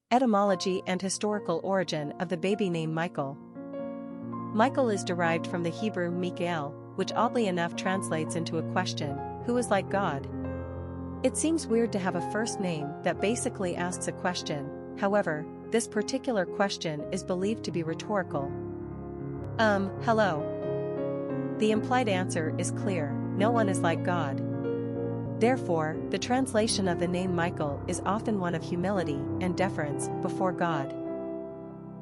Etymology and historical origin of the baby name Michael. Michael is derived from the Hebrew Mikha'el, which oddly enough translates into a question, who is like God? It seems weird to have a first name that basically asks a question, however, this particular question is believed to be rhetorical. Hello. The implied answer is clear, no one is like God. Therefore, the translation of the name Michael is often one of humility and deference before God.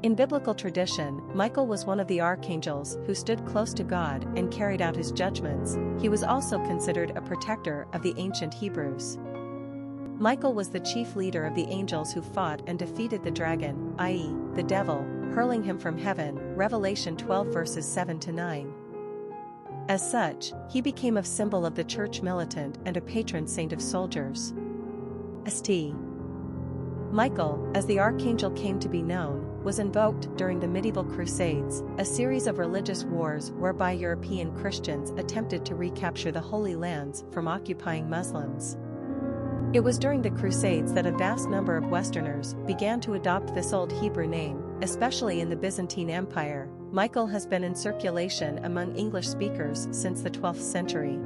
In biblical tradition, Michael was one of the archangels who stood close to God and carried out his judgments. He was also considered a protector of the ancient Hebrews. Michael was the chief leader of the angels who fought and defeated the dragon, i.e., the devil, hurling him from heaven, Revelation 12 verses 7-9. As such, he became a symbol of the Church Militant and a patron saint of soldiers. St. Michael, as the archangel came to be known, was invoked during the medieval Crusades, a series of religious wars whereby European Christians attempted to recapture the Holy Lands from occupying Muslims. It was during the Crusades that a vast number of Westerners began to adopt this old Hebrew name, especially in the Byzantine Empire. Michael has been in circulation among English speakers since the 12th century.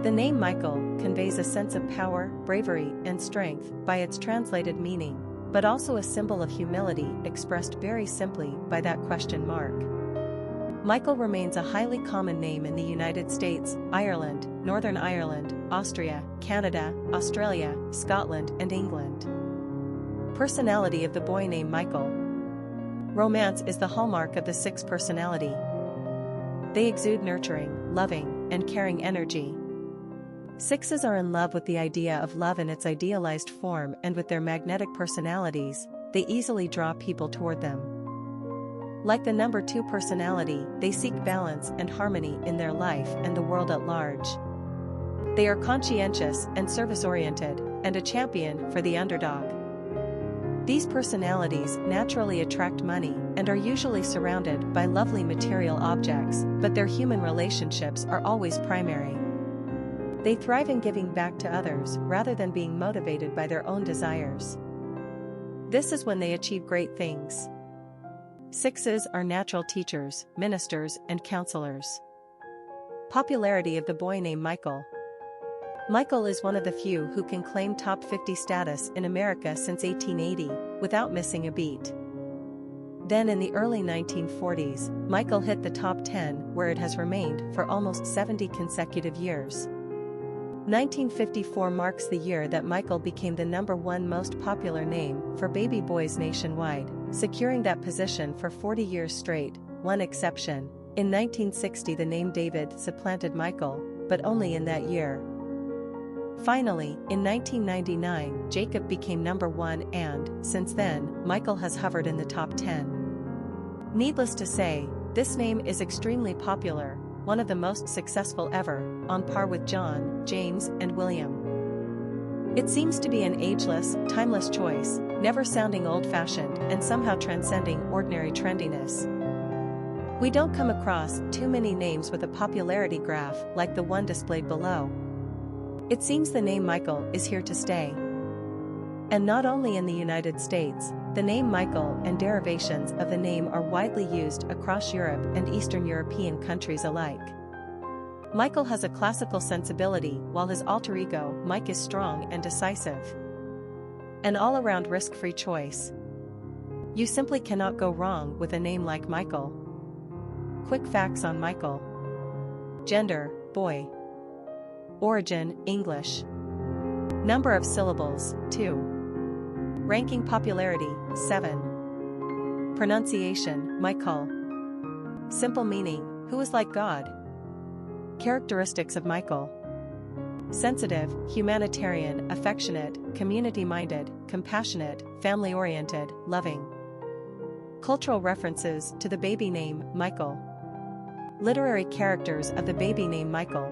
The name Michael conveys a sense of power, bravery, and strength by its translated meaning, but also a symbol of humility expressed very simply by that question mark. Michael remains a highly common name in the United States, Ireland, Northern Ireland, Austria, Canada, Australia, Scotland, and England. Personality of the boy named Michael. Romance is the hallmark of the Six personality. They exude nurturing, loving, and caring energy. Sixes are in love with the idea of love in its idealized form, and with their magnetic personalities, they easily draw people toward them. Like the number 2 personality, they seek balance and harmony in their life and the world at large. They are conscientious and service-oriented, and a champion for the underdog. These personalities naturally attract money and are usually surrounded by lovely material objects, but their human relationships are always primary. They thrive in giving back to others rather than being motivated by their own desires. This is when they achieve great things. Sixes are natural teachers, ministers, and counselors. Popularity of the boy named Michael. Michael is one of the few who can claim top 50 status in America since 1880, without missing a beat. Then in the early 1940s, Michael hit the top 10, where it has remained for almost 70 consecutive years. 1954 marks the year that Michael became the #1 most popular name for baby boys nationwide, securing that position for 40 years straight, one exception. In 1960 the name David supplanted Michael, but only in that year. Finally, in 1999, Jacob became #1 and, since then, Michael has hovered in the top 10. Needless to say, this name is extremely popular, one of the most successful ever, on par with John, James, and William. It seems to be an ageless, timeless choice, never sounding old-fashioned and somehow transcending ordinary trendiness. We don't come across too many names with a popularity graph like the one displayed below. It seems the name Michael is here to stay. And not only in the United States, the name Michael and derivations of the name are widely used across Europe and Eastern European countries alike. Michael has a classical sensibility, while his alter ego, Mike, is strong and decisive. An all-around risk-free choice. You simply cannot go wrong with a name like Michael. Quick facts on Michael. Gender, boy. Origin, English. Number of syllables, 2. Ranking popularity, 7. Pronunciation, Michael. Simple meaning, who is like God? Characteristics of Michael. Sensitive, humanitarian, affectionate, community-minded, compassionate, family-oriented, loving. Cultural references to the baby name, Michael. Literary characters of the baby name Michael.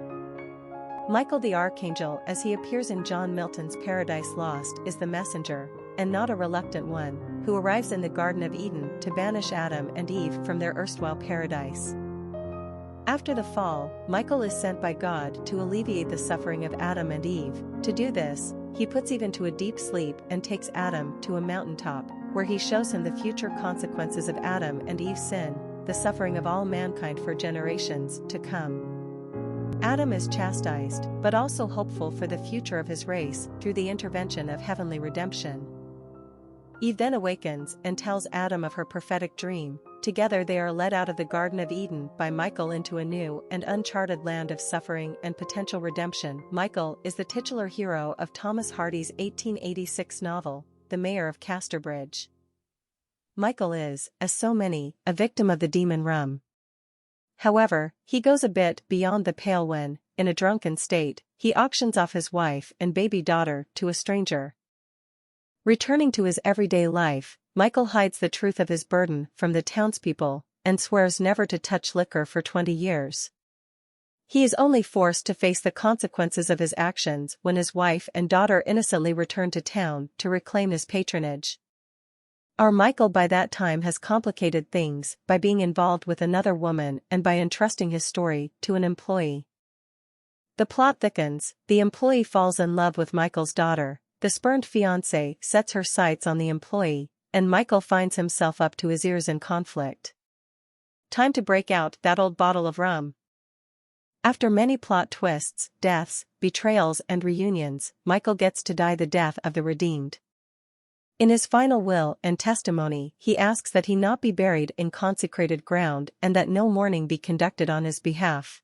Michael the Archangel, as he appears in John Milton's Paradise Lost, is the messenger, and not a reluctant one, who arrives in the Garden of Eden to banish Adam and Eve from their erstwhile paradise. After the fall, Michael is sent by God to alleviate the suffering of Adam and Eve. To do this, he puts Eve into a deep sleep and takes Adam to a mountaintop, where he shows him the future consequences of Adam and Eve's sin, the suffering of all mankind for generations to come. Adam is chastised, but also hopeful for the future of his race through the intervention of heavenly redemption. Eve then awakens and tells Adam of her prophetic dream. Together they are led out of the Garden of Eden by Mikha'el into a new and uncharted land of suffering and potential redemption. Mikha'el is the titular hero of Thomas Hardy's 1886 novel, The Mayor of Casterbridge. Mikha'el is, as so many, a victim of the demon rum. However, he goes a bit beyond the pale when, in a drunken state, he auctions off his wife and baby daughter to a stranger. Returning to his everyday life, Mikha'el hides the truth of his burden from the townspeople and swears never to touch liquor for 20 years. He is only forced to face the consequences of his actions when his wife and daughter innocently return to town to reclaim his patronage. Our Mikha'el by that time has complicated things by being involved with another woman and by entrusting his story to an employee. The plot thickens, the employee falls in love with Mikha'el's daughter, the spurned fiancé sets her sights on the employee, and Mikha'el finds himself up to his ears in conflict. Time to break out that old bottle of rum. After many plot twists, deaths, betrayals and reunions, Mikha'el gets to die the death of the redeemed. In his final will and testimony, he asks that he not be buried in consecrated ground and that no mourning be conducted on his behalf.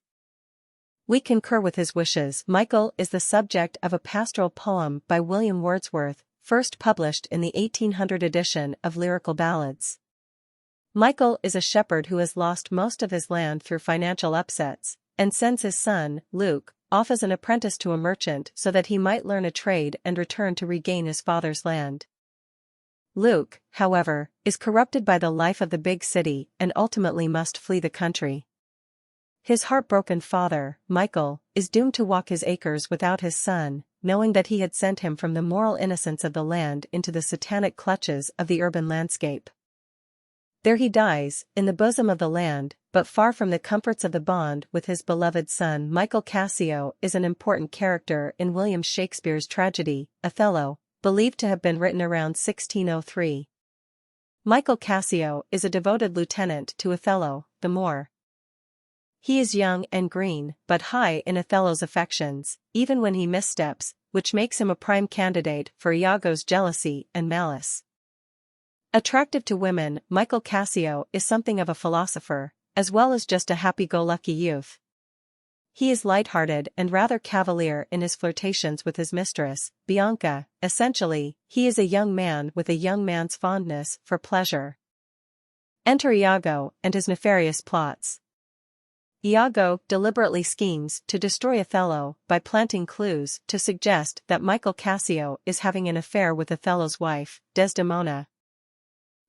We concur with his wishes. Mikha'el is the subject of a pastoral poem by William Wordsworth, first published in the 1800 edition of Lyrical Ballads. Mikha'el is a shepherd who has lost most of his land through financial upsets, and sends his son, Luke, off as an apprentice to a merchant so that he might learn a trade and return to regain his father's land. Luke, however, is corrupted by the life of the big city and ultimately must flee the country. His heartbroken father, Mikha'el, is doomed to walk his acres without his son, knowing that he had sent him from the moral innocence of the land into the satanic clutches of the urban landscape. There he dies, in the bosom of the land, but far from the comforts of the bond with his beloved son. Mikha'el Cassio is an important character in William Shakespeare's tragedy, Othello, believed to have been written around 1603. Mikha'el Cassio is a devoted lieutenant to Othello, the Moor. He is young and green, but high in Othello's affections, even when he missteps, which makes him a prime candidate for Iago's jealousy and malice. Attractive to women, Mikha'el Cassio is something of a philosopher, as well as just a happy-go-lucky youth. He is light-hearted and rather cavalier in his flirtations with his mistress, Bianca. Essentially, he is a young man with a young man's fondness for pleasure. Enter Iago and his nefarious plots. Iago deliberately schemes to destroy Othello by planting clues to suggest that Mikha'el Cassio is having an affair with Othello's wife, Desdemona.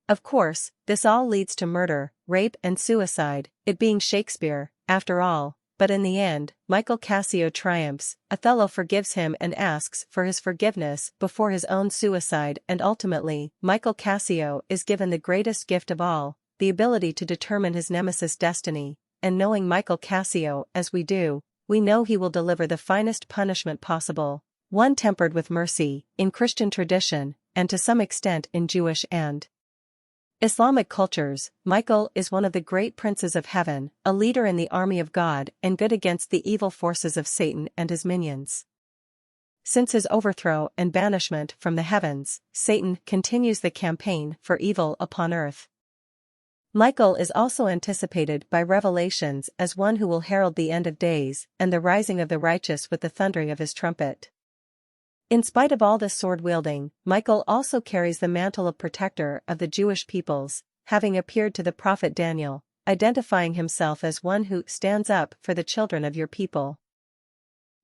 Of course, this all leads to murder, rape and suicide, it being Shakespeare, after all, but in the end, Mikha'el Cassio triumphs. Othello forgives him and asks for his forgiveness before his own suicide, and ultimately, Mikha'el Cassio is given the greatest gift of all, the ability to determine his nemesis' destiny. And knowing Mikha'el Cassio as we do, we know he will deliver the finest punishment possible, one tempered with mercy, in Christian tradition, and to some extent in Jewish and Islamic cultures. Mikha'el is one of the great princes of heaven, a leader in the army of God and good against the evil forces of Satan and his minions. Since his overthrow and banishment from the heavens, Satan continues the campaign for evil upon earth. Mikha'el is also anticipated by Revelations as one who will herald the end of days and the rising of the righteous with the thundering of his trumpet. In spite of all this sword-wielding, Mikha'el also carries the mantle of protector of the Jewish peoples, having appeared to the prophet Daniel, identifying himself as one who stands up for the children of your people.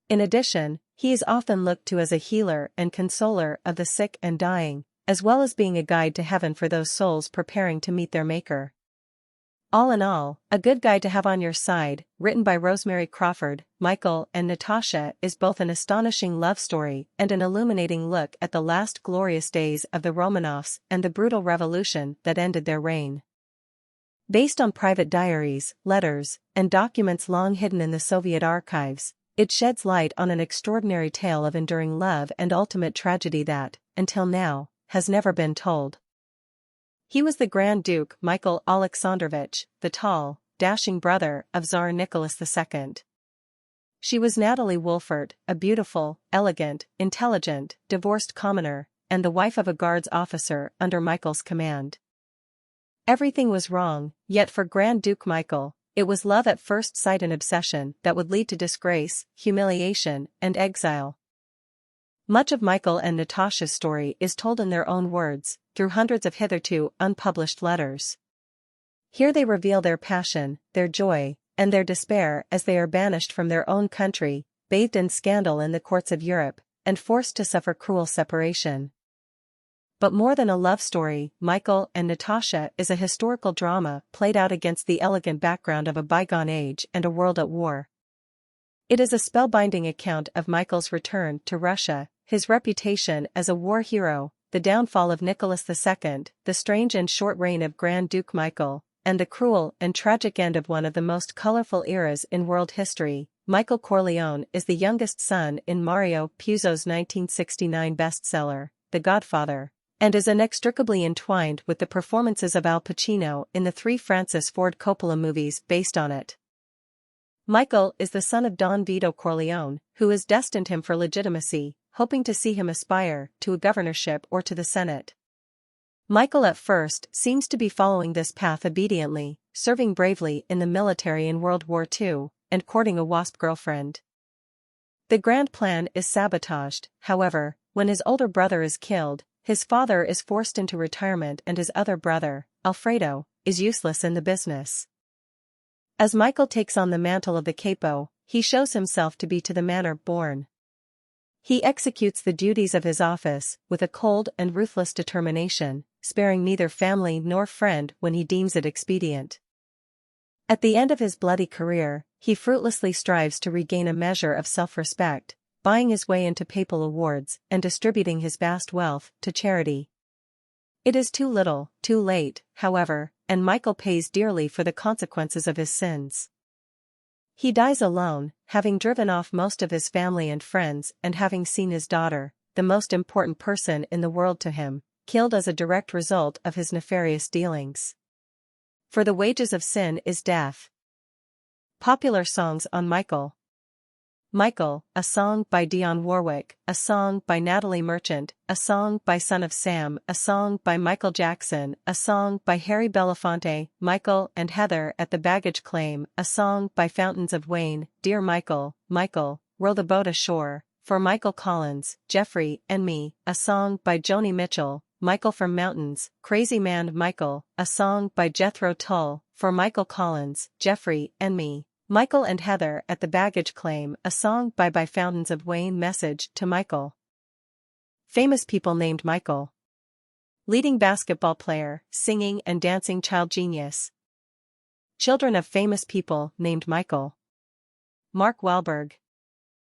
In addition, he is often looked to as a healer and consoler of the sick and dying, as well as being a guide to heaven for those souls preparing to meet their Maker. All in all, a good guy to have on your side. Written by Rosemary Crawford, Mikha'el and Natasha is both an astonishing love story and an illuminating look at the last glorious days of the Romanovs and the brutal revolution that ended their reign. Based on private diaries, letters, and documents long hidden in the Soviet archives, It sheds light on an extraordinary tale of enduring love and ultimate tragedy that, until now, has never been told. He was the Grand Duke Mikha'el Alexandrovich, the tall, dashing brother of Tsar Nicholas II. She was Natalie Wolfert, a beautiful, elegant, intelligent, divorced commoner, and the wife of a guards officer under Michael's command. Everything was wrong, yet for Grand Duke Mikha'el, it was love at first sight and obsession that would lead to disgrace, humiliation, and exile. Much of Mikha'el and Natasha's story is told in their own words, through hundreds of hitherto unpublished letters. Here they reveal their passion, their joy, and their despair as they are banished from their own country, bathed in scandal in the courts of Europe, and forced to suffer cruel separation. But more than a love story, Mikha'el and Natasha is a historical drama played out against the elegant background of a bygone age and a world at war. It is a spellbinding account of Michael's return to Russia, his reputation as a war hero, the downfall of Nicholas II, the strange and short reign of Grand Duke Mikha'el, and the cruel and tragic end of one of the most colorful eras in world history. Michael Corleone is the youngest son in Mario Puzo's 1969 bestseller, The Godfather, and is inextricably entwined with the performances of Al Pacino in the 3 Francis Ford Coppola movies based on it. Mikha'el is the son of Don Vito Corleone, who has destined him for legitimacy, hoping to see him aspire to a governorship or to the Senate. Mikha'el at first seems to be following this path obediently, serving bravely in the military in World War II, and courting a WASP girlfriend. The grand plan is sabotaged, however, when his older brother is killed. His father is forced into retirement and his other brother, Alfredo, is useless in the business. As Mikha'el takes on the mantle of the capo, he shows himself to be to the manner born. He executes the duties of his office with a cold and ruthless determination, sparing neither family nor friend when he deems it expedient. At the end of his bloody career, he fruitlessly strives to regain a measure of self-respect, buying his way into papal awards and distributing his vast wealth to charity. It is too little, too late, however, and Mikha'el pays dearly for the consequences of his sins. He dies alone, having driven off most of his family and friends and having seen his daughter, the most important person in the world to him, killed as a direct result of his nefarious dealings. For the wages of sin is death. Popular songs on Mikha'el. Mikha'el, a song by Dionne Warwick, a song by Natalie Merchant, a song by Son of Sam, a song by Michael Jackson, a song by Harry Belafonte, Mikha'el and Heather at the Baggage Claim, a song by Fountains of Wayne, Dear Mikha'el, Mikha'el, Row the Boat Ashore, for Michael Collins, Jeffrey and Me, a song by Joni Mitchell, Mikha'el from Mountains, Crazy Man Mikha'el, a song by Jethro Tull, for Michael Collins, Jeffrey and Me. Mikha'el and Heather at the Baggage Claim, a song by Fountains of Wayne. Message to Mikha'el. Famous people named Mikha'el. Leading basketball player, singing and dancing child genius. Children of famous people named Mikha'el. Mark Wahlberg.